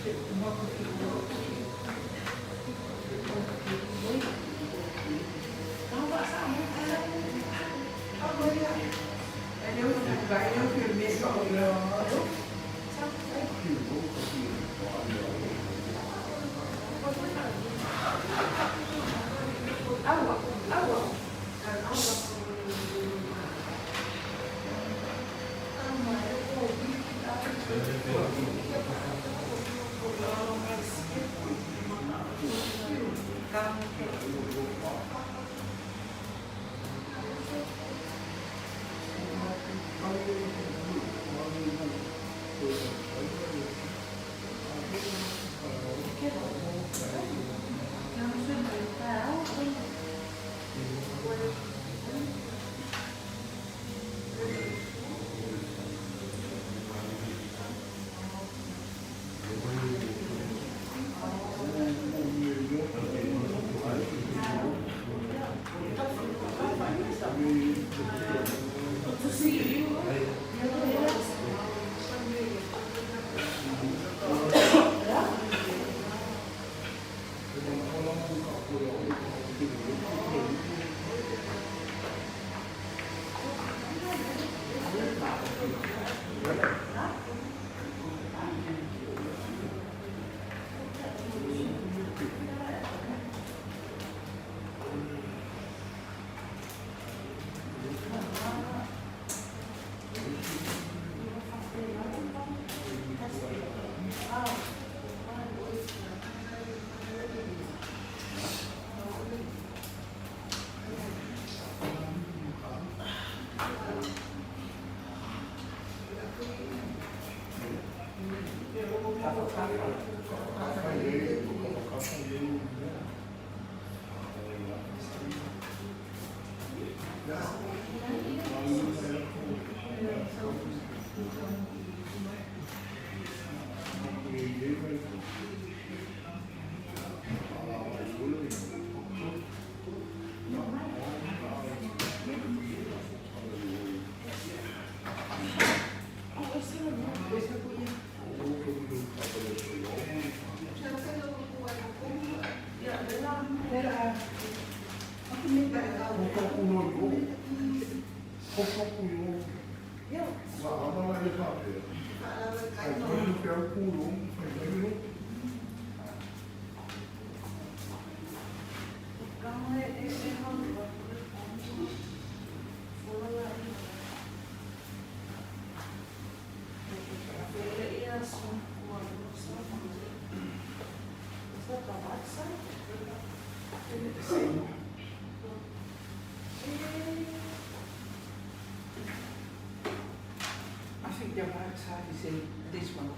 I think the right side is in this one.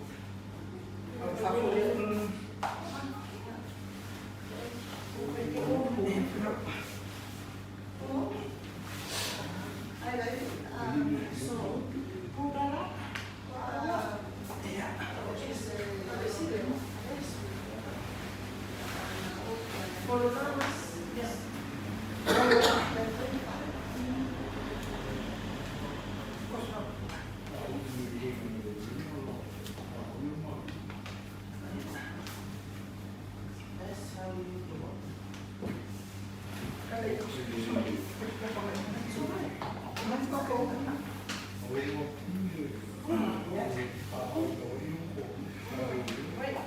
Favorite.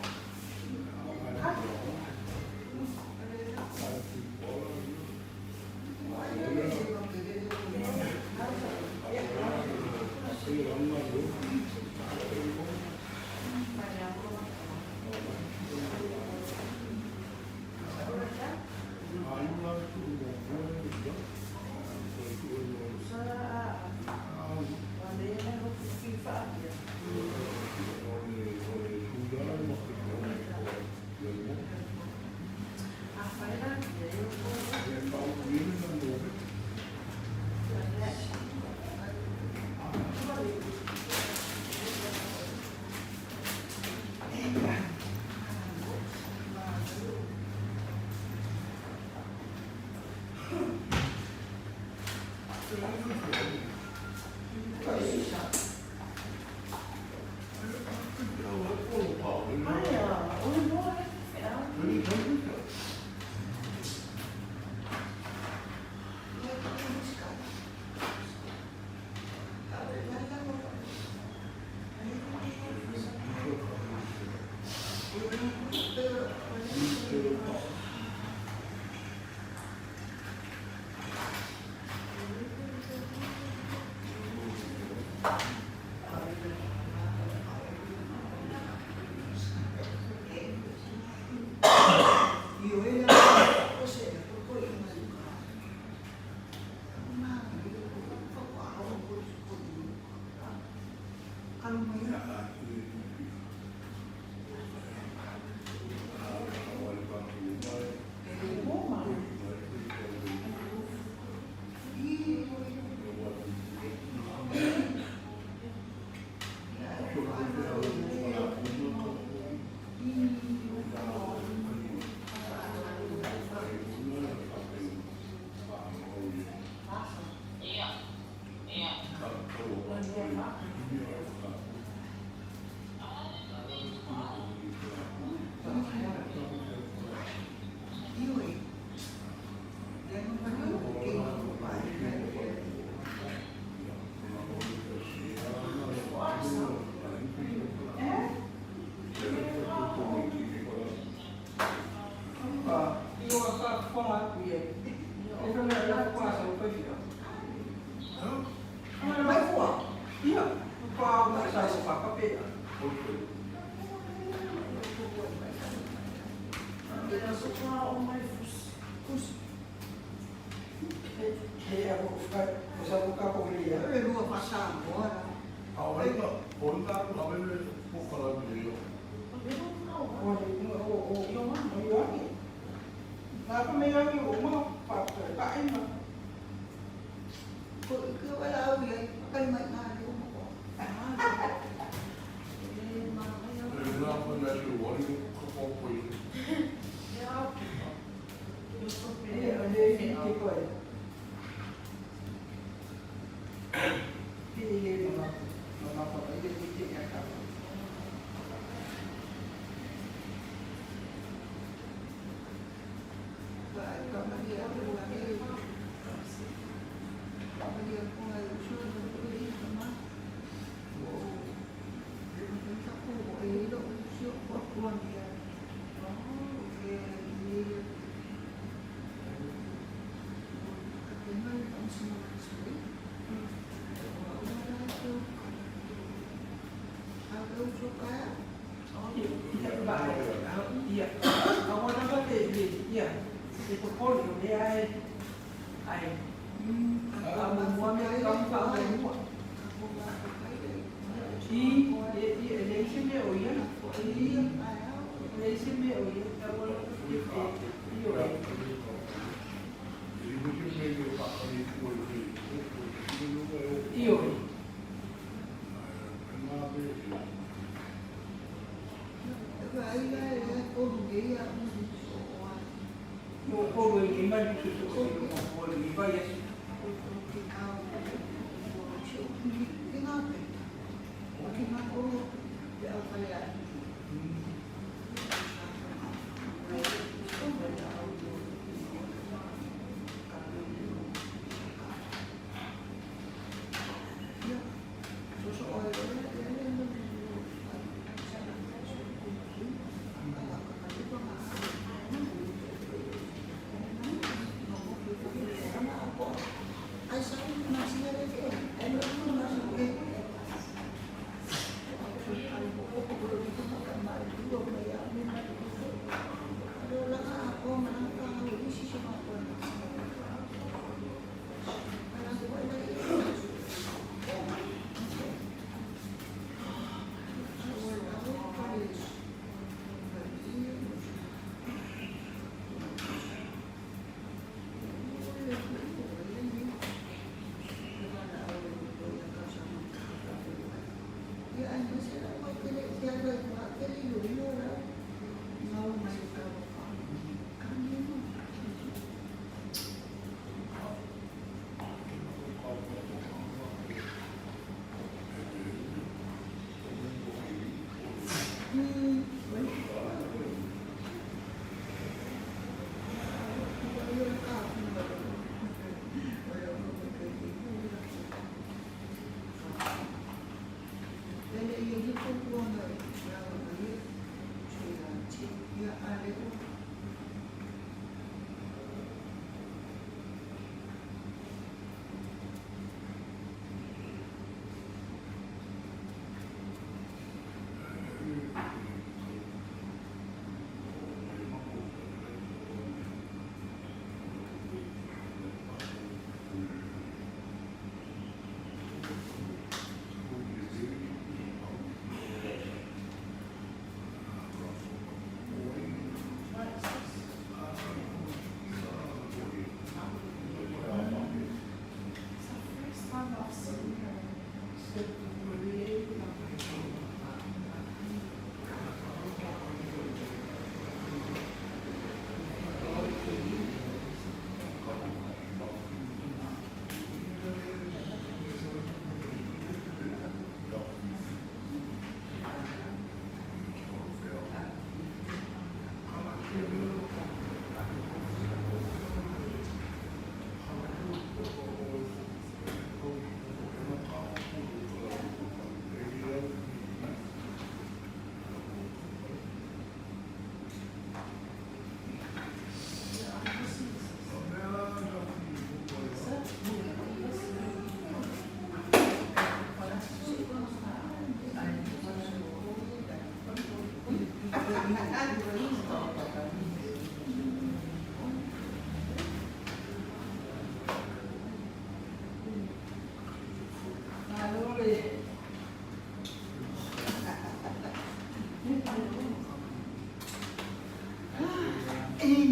Olha.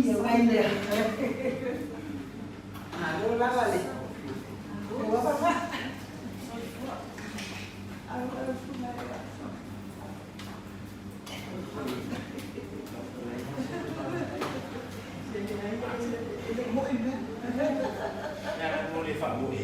Nhiều anh liền. Đâu lắm rồi. Đâu bắt mắt. Nhà mua đi phản mũi.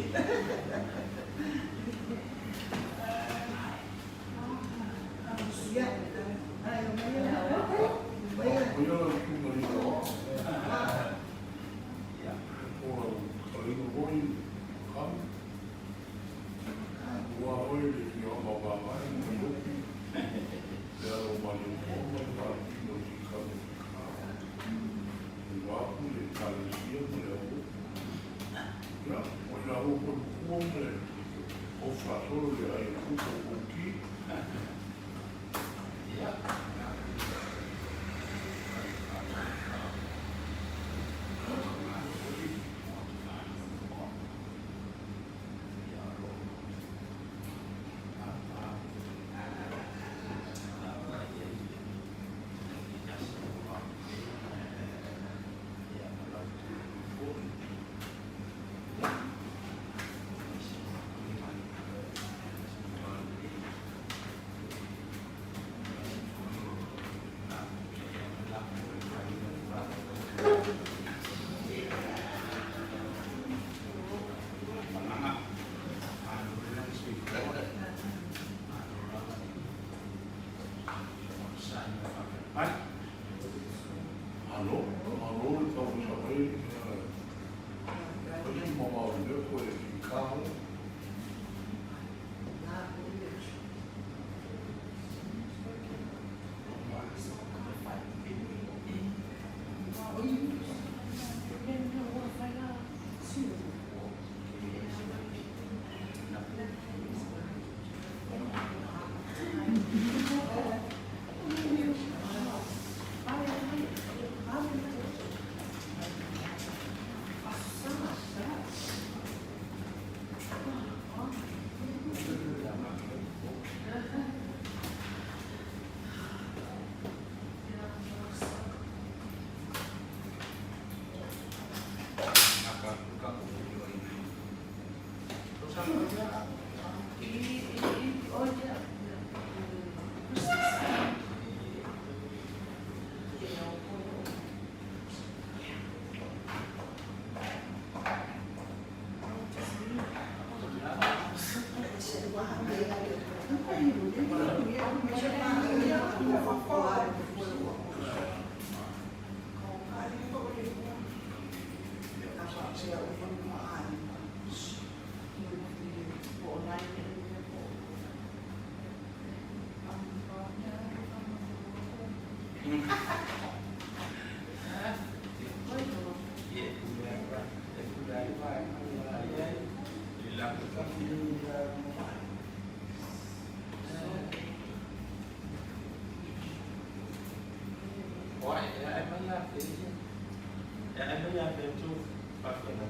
Em mới ra thêm chút bạc rồi này.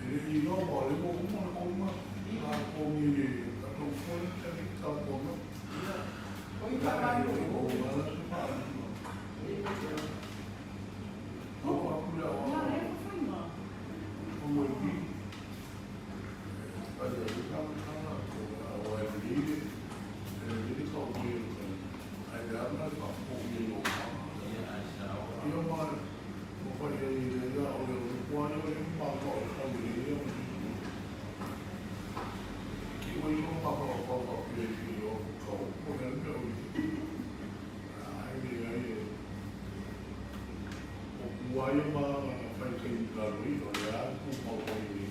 Thì nó bỏ lên ôm như gì các đồng phối cho cái tàu ôm nó. Có cái ba đôi ôm nó là thứ ba. Nó có cũng đâu. Không muốn đi. Bây giờ chúng ta là của ngoài đi đi. Đi cầu nhiều. Anh đã nói có ôm nhiều ôm. Nhưng mà poi quando eu falo com que hoje não falo com ele eu comendo aí o Guayama faz que garoto olhar com o ele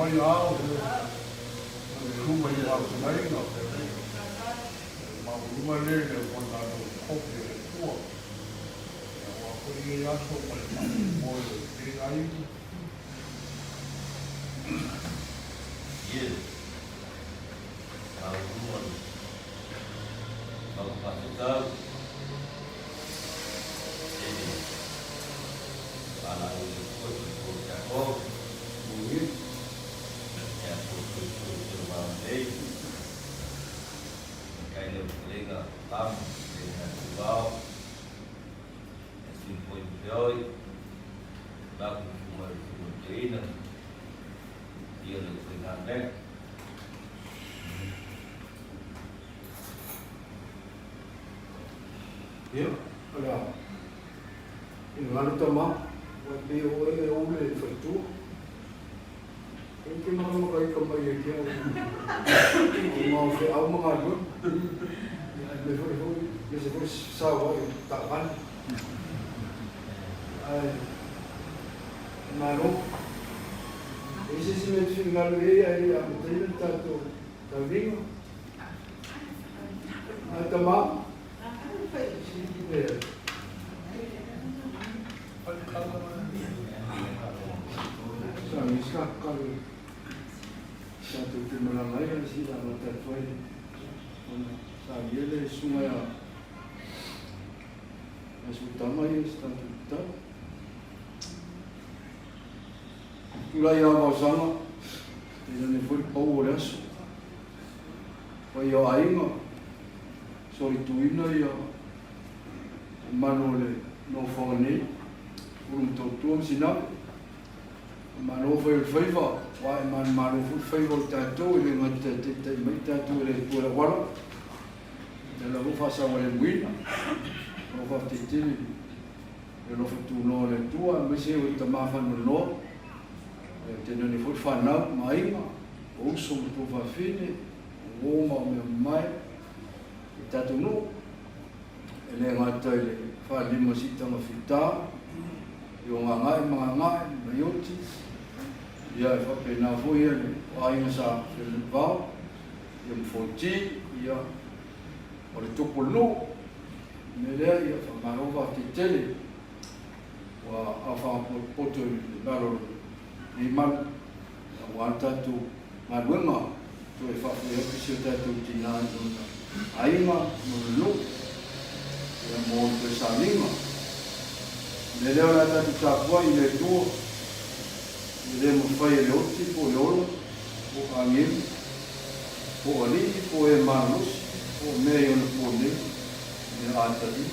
mai ao kuma i wa mai no ma uma le le ko na no ko le ko wa ko i ya so pa mo le ai Yes. Algumas capacidad para el esfuerzo por Jacob, muy ya por su ley, cae la entrega tam de natural, es un buen de hoy, va con su proteína y el entrenamiento. Ia, ala, ina ngana tama, wa te o e o le whaitua. E ke maka i ka mai e kia o ngā whi au mga lua. Me whai hui, me se whai sawa i tākani. Ai, nā no. E se si me tui ngalu e ai a me teina tātou ta ringa. Ai tama. Yeah. Sa miska kali satu timelang air si dalam tertuai. Sa yele sumaya asutama ye satu kita. Tulai awal sama tidak ni full power asu. Wayo ainga sorry tuina ya. Manole no fone um to sina mano foi feiva wa mano foi feiva tato ele ngata te mai tato ele pura wala de la rufa sa wala wina no fa titi no fa tu no le tua me se o tama fa no te no ni foi fa na mai ma o so tu fa fine o ma me mai tato no ele ngata ele fa lima sita mafita yo ngai mayoti ya fa pena foi ele ai sa ele va yo fonti ya o le topo no me le ya fa marova tele wa afa poto balo ni man wa tatu maluenga to e fa foi e se tatu tina ai ma no ya mo te salima le leo la tatu tapua i le tua i le mo fai le oti po le olo po angim po ali po e manus po me yon po le le atari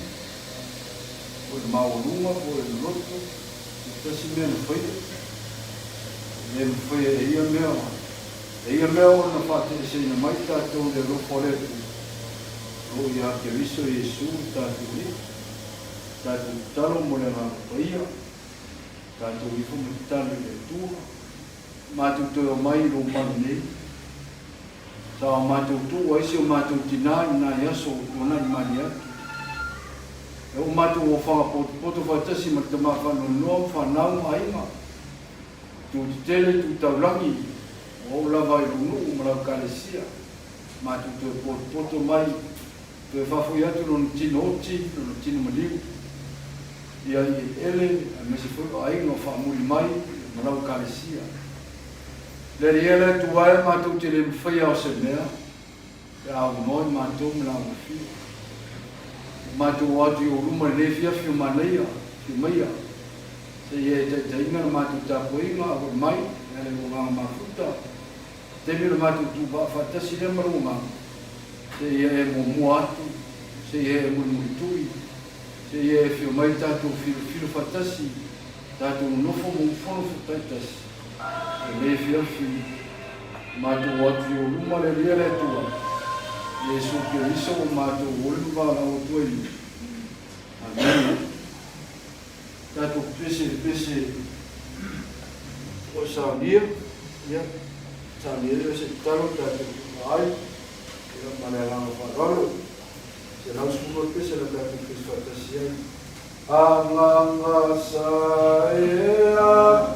po le maulunga po le roto tasi me no fai le mo fai e ia mea na fate e se ina mai tatou le ropo le o ia ke viso Yesu tātou li, tātou talo mo le ngā paia, tātou i fumu talo le tua, mātou toa mai lo manu nei, tā mātou tua isi o mātou tina i nā yaso o nai mani atu. E o mātou o whanga poto whatasi ma te mawhano noa whanau ainga, tu te tele tu taulangi, o lava i runu o marau kalesia, mātou toa poto mai, te whawhi atu no tino oti, no tino maliu. Ia i ele, a mesi whaka ai no whamuri mai, marau kalesia. Leri ele tu ae mātou te le mwhia o se mea, e au noi mātou mla mwhi. Mātou atu i o ruma le whiawhi o maneia, whiu maia. Se ie te inga na mātou tāpo inga, a mai, e le o ngā mafuta. Te mira mātou tu whatasi le marunga. Se ia e mo atu, se ia e mui tui, se ia e whio mai tātou whiu whatasi, tātou nofo mo whono whataitasi. E le whiawhi, mātou atu o ruma le ria le tua. Yesu ke riso o mātou olu wala o tueli. Amen. Tātou pese o saunia, ia, saunia le se talo tātou ai, Manelanga Farolo, se não se for pese la tatu que fantasia. Amanga sae a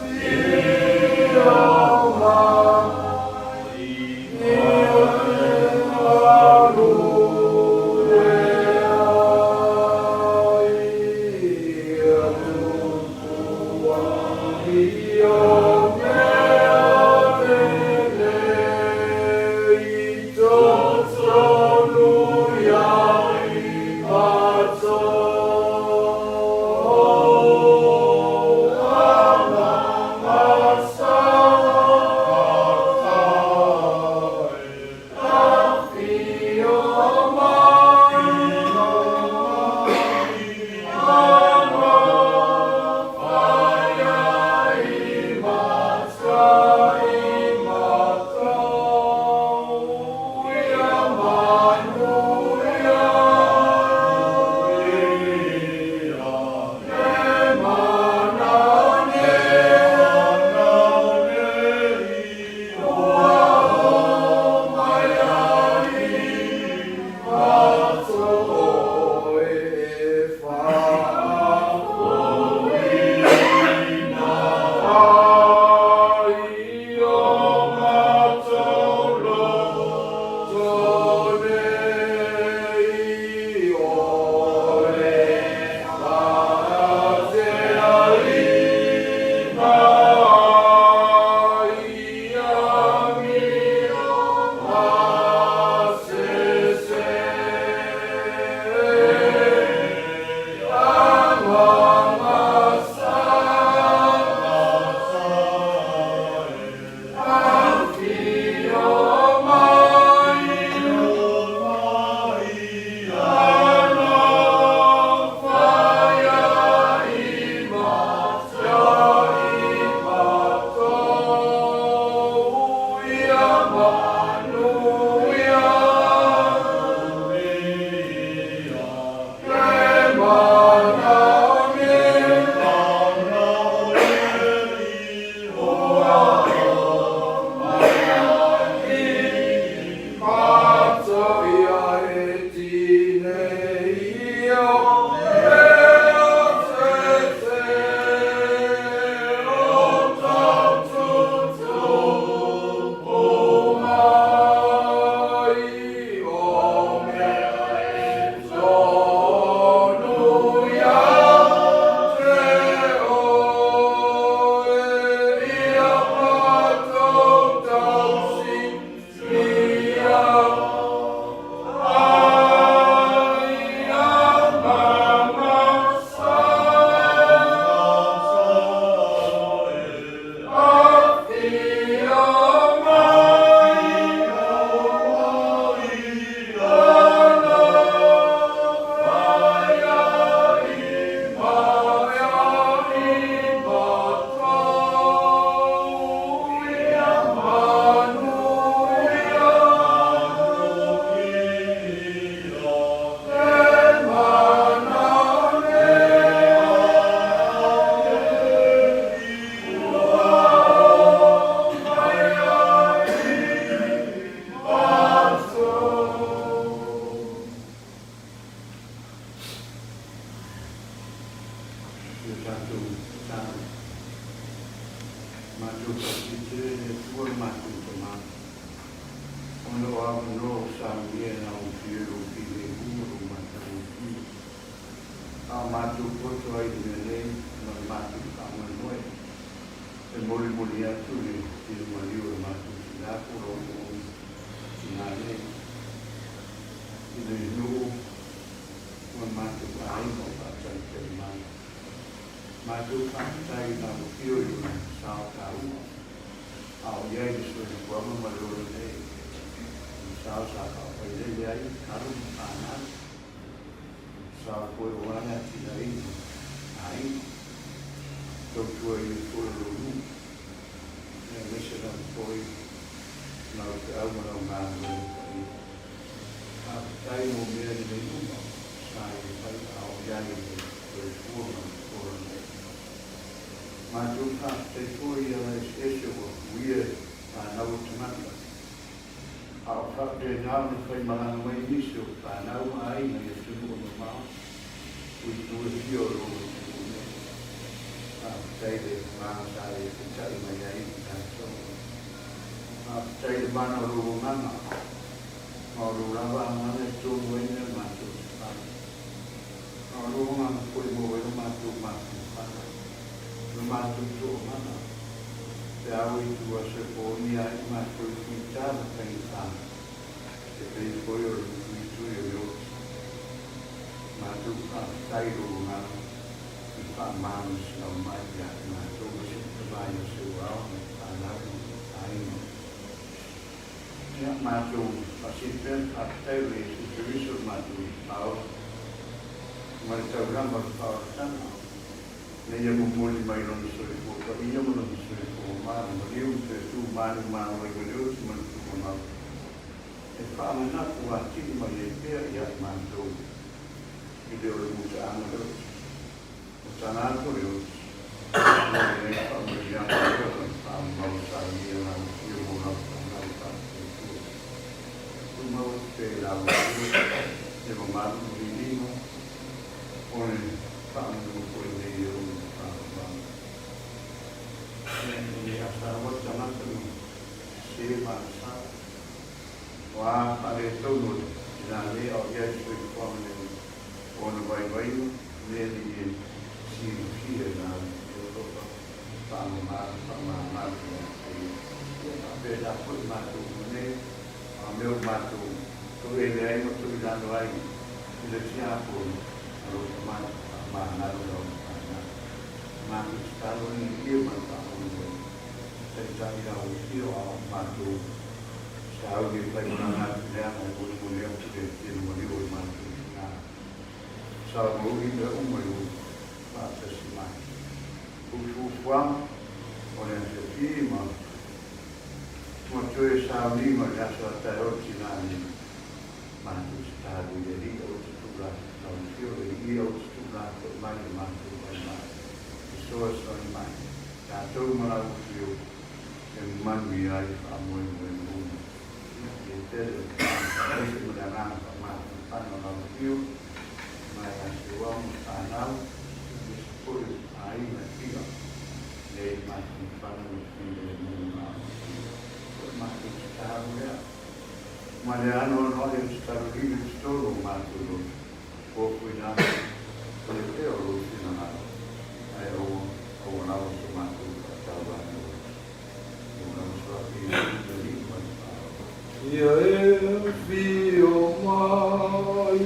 ia e fio mai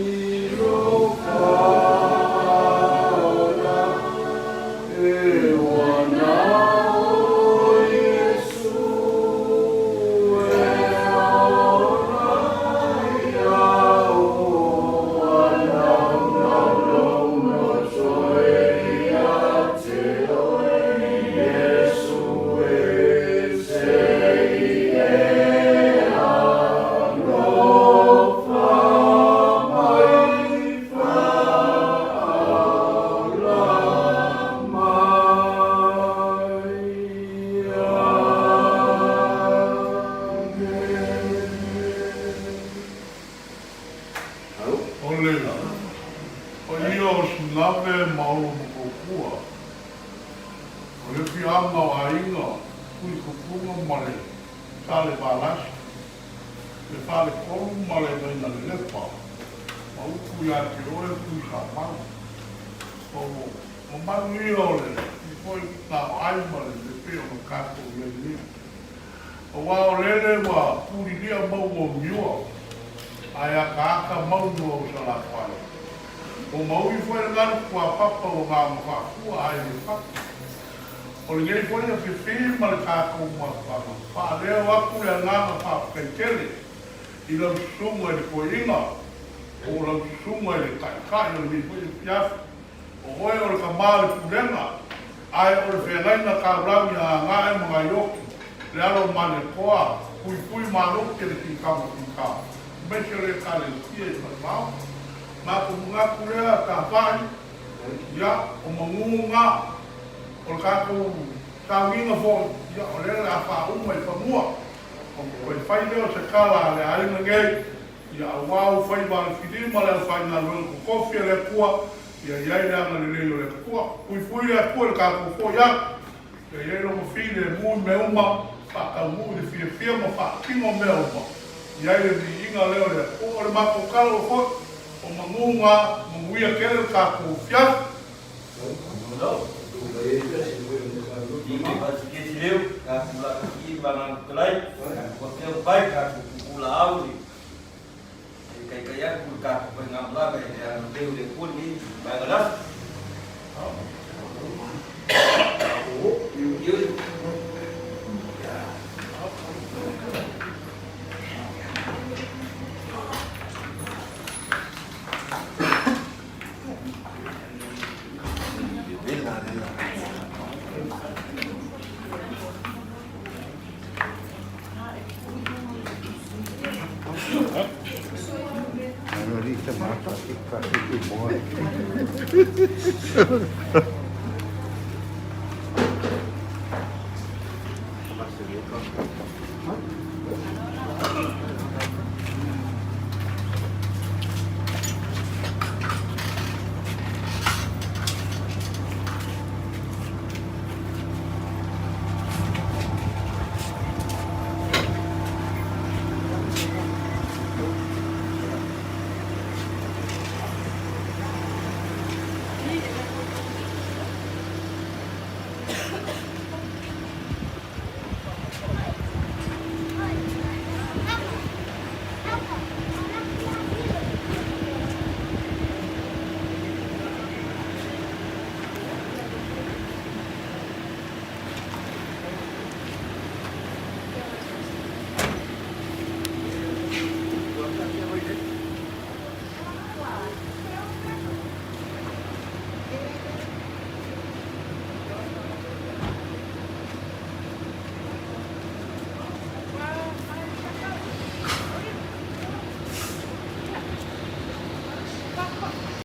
no para e wana o Yesu e ora ia o wana no soe ia te Yesu e sei e aro fa mai fa ala mai Ole, o ia o sinave maulu mokokua. O le fianga o ainga, kui kupunga male, sale balasi. Le fale kolu male naina le lepa. Ma uku ia te oe kui sa mau. O manu ia ole, i koi na ai male le peo no kako le nia. O wao lele wa puri lia mau o miua. Ai a ka aka mau no o sa la whai. O mau i fwere ngana kua papa o ngā mwhakua ai le whaka. O le ngei fwere ke whiri ma le kākou mwhakanga. Wha leo aku le ngana whakaitele. I lau sunga le koinga. O lau sunga le kaikai o le mi fwere piafu. O hoi o le kamale pulenga. Ai o le whengaina ka rami a ngā e mga yoki. Le alo mane koa. Kui maroke le kikamu kikamu. Mesele kale tia i patau. Nā ko mga kurea ka whai. Ia, o mangunga. O kākou tāwinga fō. Ia, o lele a wha uma i whamua. O koe whai leo se kala le aina ngei. Ia, a wau whai wale whirima le whai ngā lua ko kofia le kua. Ia, iai le anga le leo le kua. Pui le kua le kākou fō ia. Ia, iai lo mo whiri le mui me uma. Whaka mui le whia ma whakino me uma. Ia le di inga leo le o le mako kalo fo o mangunga manguia kele kako fiat Não. E que faz que se leu, a pula aqui vai na clai, porque o pai cá pula auri. E cai cai por cá para ngam lá vai já no deu de puli, vai lá. Ahorita mata, que casi que morre.